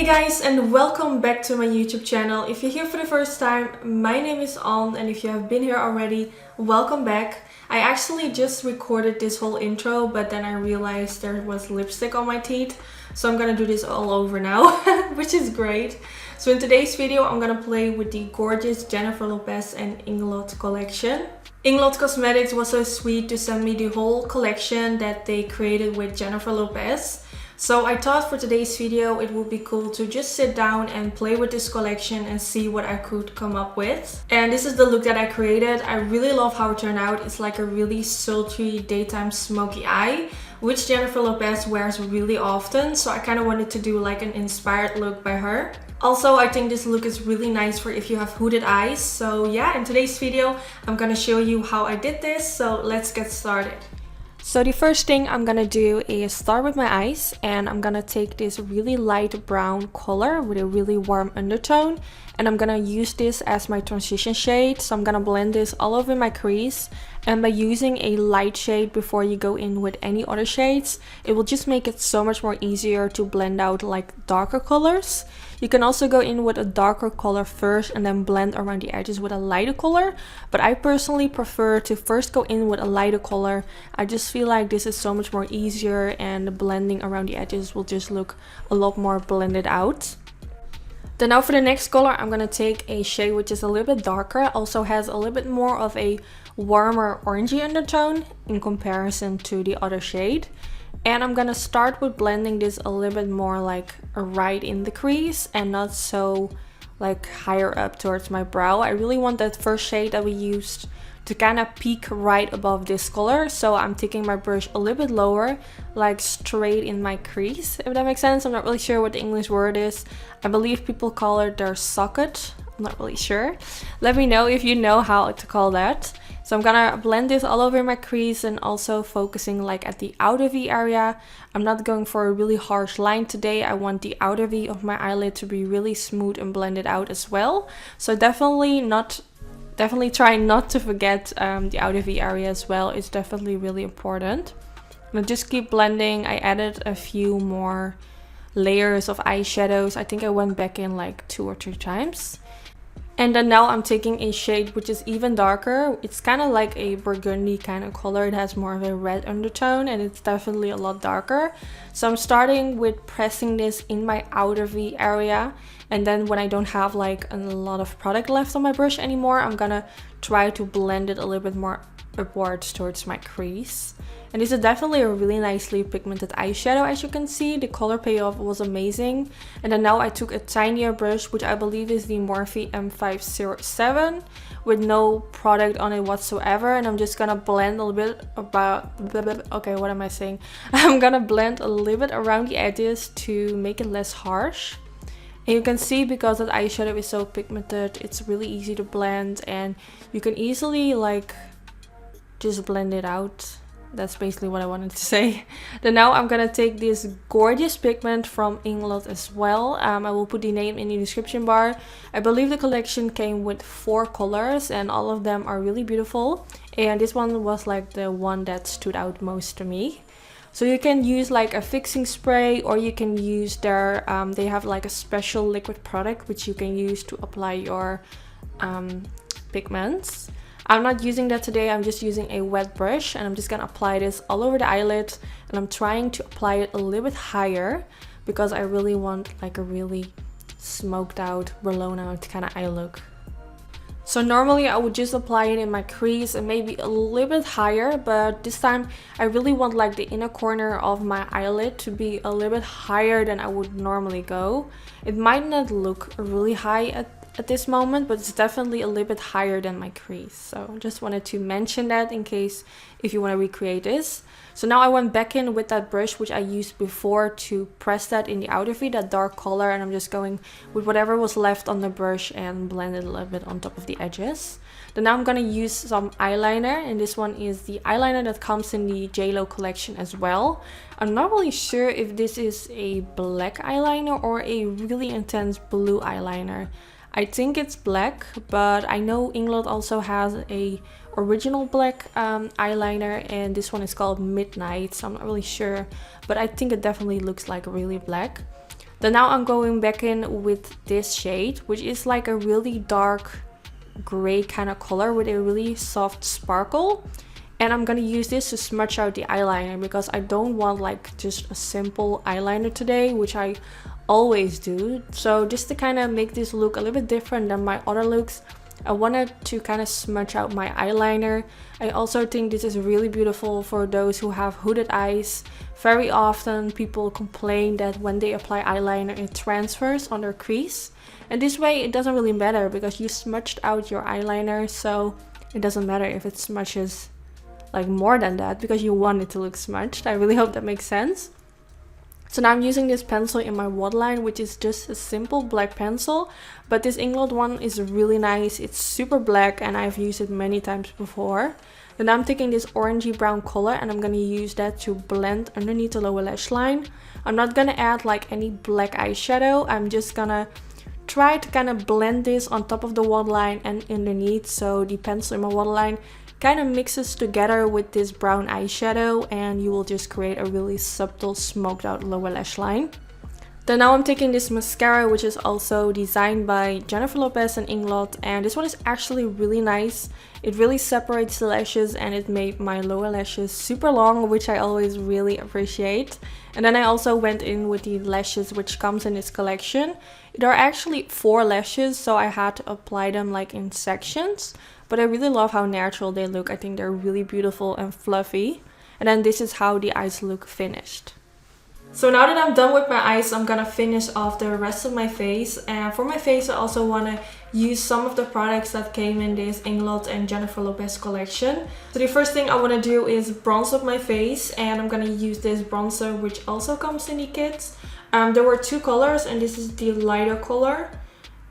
Guys, and welcome back to my YouTube channel. If you're here for the first time, my name is An, and if you have been here already, welcome back. I actually just recorded this whole intro, but then I realized there was lipstick on my teeth, so I'm gonna do this all over now, which is great. So in today's video, I'm gonna play with the gorgeous Jennifer Lopez and Inglot collection. Inglot Cosmetics was so sweet to send me the whole collection that they created with Jennifer Lopez. So I thought for today's video it would be cool to just sit down and play with this collection and see what I could come up with. And this is the look that I created. I really love how it turned out. It's like a really sultry daytime smoky eye, which Jennifer Lopez wears really often. So I kind of wanted to do like an inspired look by her. Also, I think this look is really nice for if you have hooded eyes. So yeah, in today's video, I'm gonna show you how I did this. So let's get started. So the first thing I'm gonna do is start with my eyes, and I'm gonna take this really light brown color with a really warm undertone, and I'm gonna use this as my transition shade. So I'm gonna blend this all over my crease, and by using a light shade before you go in with any other shades, it will just make it so much more easier to blend out like darker colors. You can also go in with a darker color first and then blend around the edges with a lighter color, but I personally prefer to first go in with a lighter color. I just feel like this is so much more easier, and the blending around the edges will just look a lot more blended out. Then now for the next color, I'm gonna take a shade which is a little bit darker, also has a little bit more of a warmer orangey undertone in comparison to the other shade. And I'm gonna start with blending this a little bit more like right in the crease and not so like higher up towards my brow. I really want that first shade that we used to kind of peak right above this color. So I'm taking my brush a little bit lower, like straight in my crease, if that makes sense. I'm not really sure what the English word is. I believe people call it their socket. I'm not really sure. Let me know if you know how to call that. So I'm gonna blend this all over my crease and also focusing like at the outer V area. I'm not going for a really harsh line today. I want the outer V of my eyelid to be really smooth and blended out as well. So definitely try not to forget the outer V area as well. It's definitely really important. I'm gonna just keep blending. I added a few more layers of eyeshadows. I think I went back in like 2 or 3 times. And then now I'm taking a shade which is even darker. It's kind of like a burgundy kind of color. It has more of a red undertone, and it's definitely a lot darker. So I'm starting with pressing this in my outer V area. And then when I don't have like a lot of product left on my brush anymore, I'm gonna try to blend it a little bit more upwards towards my crease. And this is definitely a really nicely pigmented eyeshadow. As you can see, the color payoff was amazing. And then now I took a tinier brush, which I believe is the Morphe M507, with no product on it whatsoever. And I'm just gonna blend a little bit okay, what am I saying? I'm gonna blend a little bit around the edges to make it less harsh. And you can see, because that eyeshadow is so pigmented, it's really easy to blend, and you can easily like just blend it out. That's basically what I wanted to say. Then now I'm gonna take this gorgeous pigment from Inglot as well. I will put the name in the description bar. I believe the collection came with 4 colors, and all of them are really beautiful. And this one was like the one that stood out most to me. So you can use like a fixing spray, or you can use their, they have like a special liquid product which you can use to apply your pigments. I'm not using that today. I'm just using a wet brush, and I'm just gonna apply this all over the eyelid, and I'm trying to apply it a little bit higher because I really want like a really smoked out, blown out kind of eye look. So normally I would just apply it in my crease and maybe a little bit higher, but this time I really want like the inner corner of my eyelid to be a little bit higher than I would normally go. It might not look really high at this moment, but it's definitely a little bit higher than my crease. So just wanted to mention that in case if you want to recreate this. So now I went back in with that brush which I used before to press that in the outer V, that dark color, and I'm just going with whatever was left on the brush and blend it a little bit on top of the edges. Then now I'm gonna use some eyeliner, and this one is the eyeliner that comes in the Jlo collection as well. I'm not really sure if this is a black eyeliner or a really intense blue eyeliner. I think it's black, but I know Inglot also has a original black eyeliner, and this one is called Midnight, so I'm not really sure, but I think it definitely looks like really black. Then now I'm going back in with this shade, which is like a really dark gray kind of color with a really soft sparkle. And I'm gonna use this to smudge out the eyeliner because I don't want like just a simple eyeliner today, which I always do. So just to kind of make this look a little bit different than my other looks, I wanted to kind of smudge out my eyeliner. I also think this is really beautiful for those who have hooded eyes. Very often people complain that when they apply eyeliner it transfers on their crease. And this way it doesn't really matter because you smudged out your eyeliner, so it doesn't matter if it smudges like more than that because you want it to look smudged. I really hope that makes sense. So now I'm using this pencil in my waterline, which is just a simple black pencil, but this Inglot one is really nice. It's super black and I've used it many times before. Then I'm taking this orangey brown color and I'm gonna use that to blend underneath the lower lash line. I'm not gonna add like any black eyeshadow. I'm just gonna try to kind of blend this on top of the waterline and underneath, so the pencil in my waterline kind of mixes together with this brown eyeshadow and you will just create a really subtle smoked out lower lash line. Then now I'm taking this mascara, which is also designed by Jennifer Lopez and Inglot, and this one is actually really nice. It really separates the lashes and it made my lower lashes super long, which I always really appreciate. And then I also went in with the lashes which comes in this collection. There are actually 4 lashes, so I had to apply them like in sections. But I really love how natural they look. I think they're really beautiful and fluffy. And then this is how the eyes look finished. So now that I'm done with my eyes, I'm gonna finish off the rest of my face. And for my face, I also wanna use some of the products that came in this Inglot and Jennifer Lopez collection. So the first thing I wanna do is bronze up my face, and I'm gonna use this bronzer, which also comes in the kit. There were 2 colors, and this is the lighter color.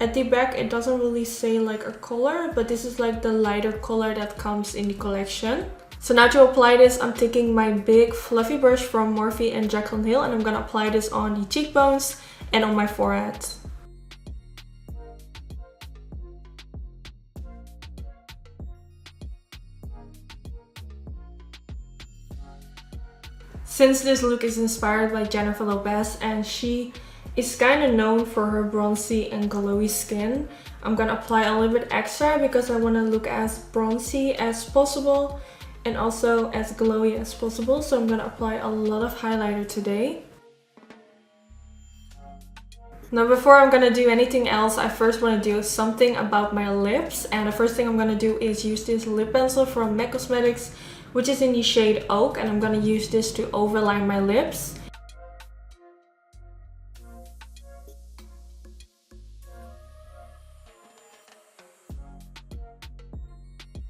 At the back, it doesn't really say like a color, but this is like the lighter color that comes in the collection. So now to apply this, I'm taking my big fluffy brush from Morphe and Jaclyn Hill, and I'm gonna apply this on the cheekbones and on my forehead. Since this look is inspired by Jennifer Lopez and she is kind of known for her bronzy and glowy skin, I'm gonna apply a little bit extra because I want to look as bronzy as possible and also as glowy as possible. So I'm gonna apply a lot of highlighter today. Now before I'm gonna do anything else, I first want to do something about my lips, and the first thing I'm gonna do is use this lip pencil from MAC Cosmetics, which is in the shade Oak, and I'm gonna use this to overline my lips.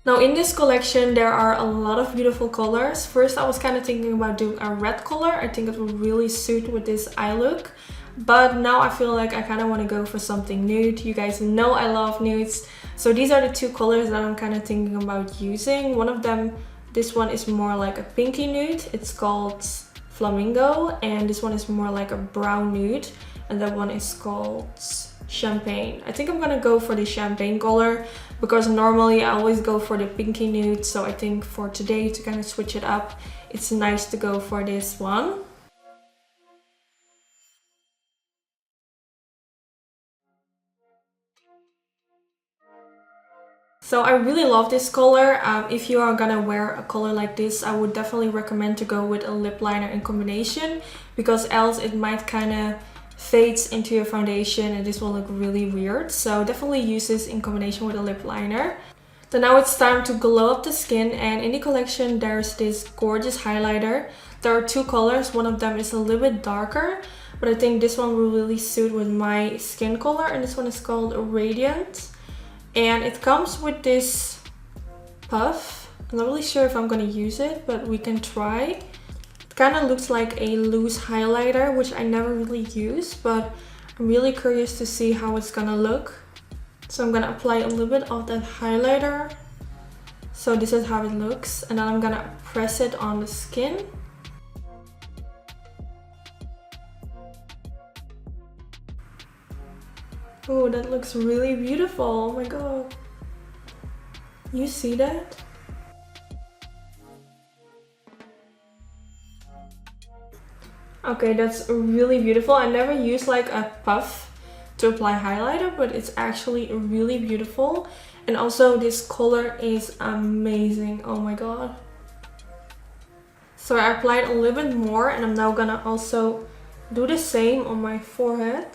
Now in this collection there are a lot of beautiful colors. First I was kind of thinking about doing a red color. I think it would really suit with this eye look. But now I feel like I kind of want to go for something nude. You guys know I love nudes. So these are the 2 colors that I'm kind of thinking about using. One of them, this one is more like a pinky nude. It's called Flamingo. And this one is more like a brown nude. And that one is called Champagne. I think I'm gonna go for the champagne color because normally I always go for the pinky nude, so I think for today to kind of switch it up, it's nice to go for this one. So I really love this color. If you are gonna wear a color like this, I would definitely recommend to go with a lip liner in combination, because else it might kind of fades into your foundation and this will look really weird. So definitely use this in combination with a lip liner. So now it's time to glow up the skin, and in the collection there's this gorgeous highlighter. There are 2 colors. One of them is a little bit darker, but I think this one will really suit with my skin color, and this one is called Radiant. And it comes with this puff. I'm not really sure if I'm gonna use it, but we can try. Kind of looks like a loose highlighter, which I never really use, but I'm really curious to see how it's gonna look. So I'm gonna apply a little bit of that highlighter. So this is how it looks, and then I'm gonna press it on the skin. Oh, that looks really beautiful. Oh my god. You see that? Okay, that's really beautiful. I never use like a puff to apply highlighter, but it's actually really beautiful. And also this color is amazing. Oh my god. So I applied a little bit more, and I'm now gonna also do the same on my forehead.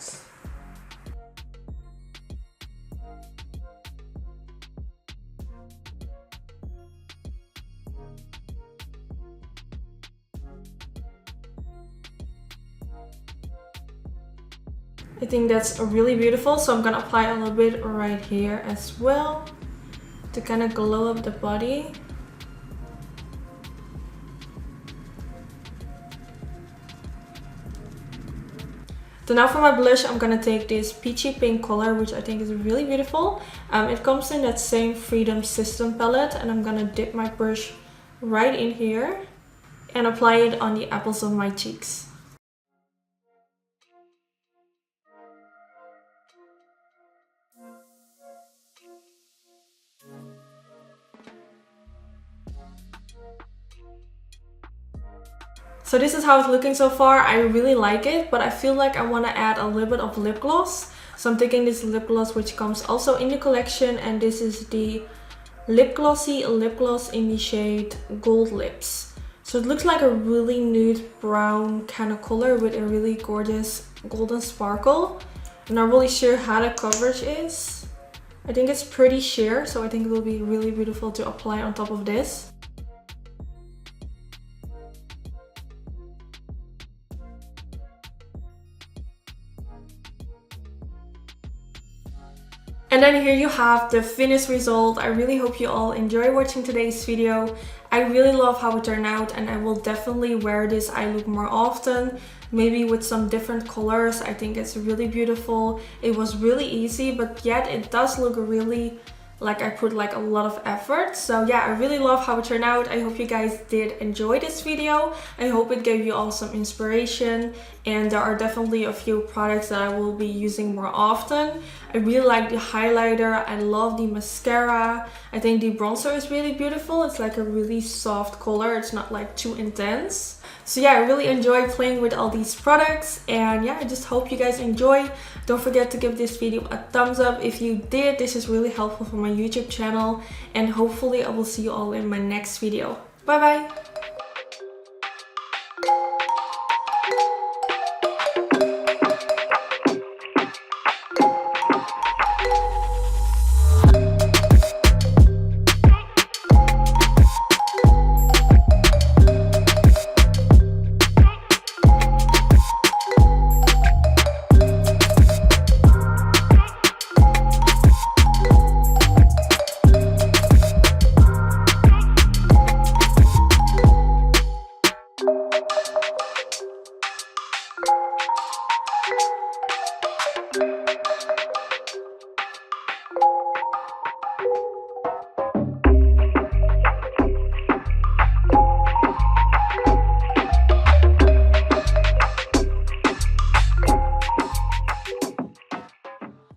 I think that's really beautiful, so I'm gonna apply a little bit right here as well to kind of glow up the body. So now for my blush, I'm gonna take this peachy pink color, which I think is really beautiful. It comes in that same Freedom System palette, and I'm gonna dip my brush right in here and apply it on the apples of my cheeks. So this is how it's looking so far. I really like it, but I feel like I want to add a little bit of lip gloss. So I'm taking this lip gloss, which comes also in the collection, and this is the Lipglossy lip gloss in the shade GoldiLips. So it looks like a really nude brown kind of color with a really gorgeous golden sparkle. I'm not really sure how the coverage is. I think it's pretty sheer, so I think it will be really beautiful to apply on top of this. And then here you have the finished result. I really hope you all enjoy watching today's video. I really love how it turned out, and I will definitely wear this eye look more often, maybe with some different colors. I think it's really beautiful. It was really easy, but yet it does look really like I put like a lot of effort. So yeah, I really love how it turned out. I hope you guys did enjoy this video. I hope it gave you all some inspiration, and there are definitely a few products that I will be using more often. I really like the highlighter. I love the mascara. I think the bronzer is really beautiful. It's like a really soft color. It's not like too intense. So yeah, I really enjoyed playing with all these products, and yeah, I just hope you guys enjoy. Don't forget to give this video a thumbs up if you did. This is really helpful for my YouTube channel, and hopefully I will see you all in my next video. Bye bye!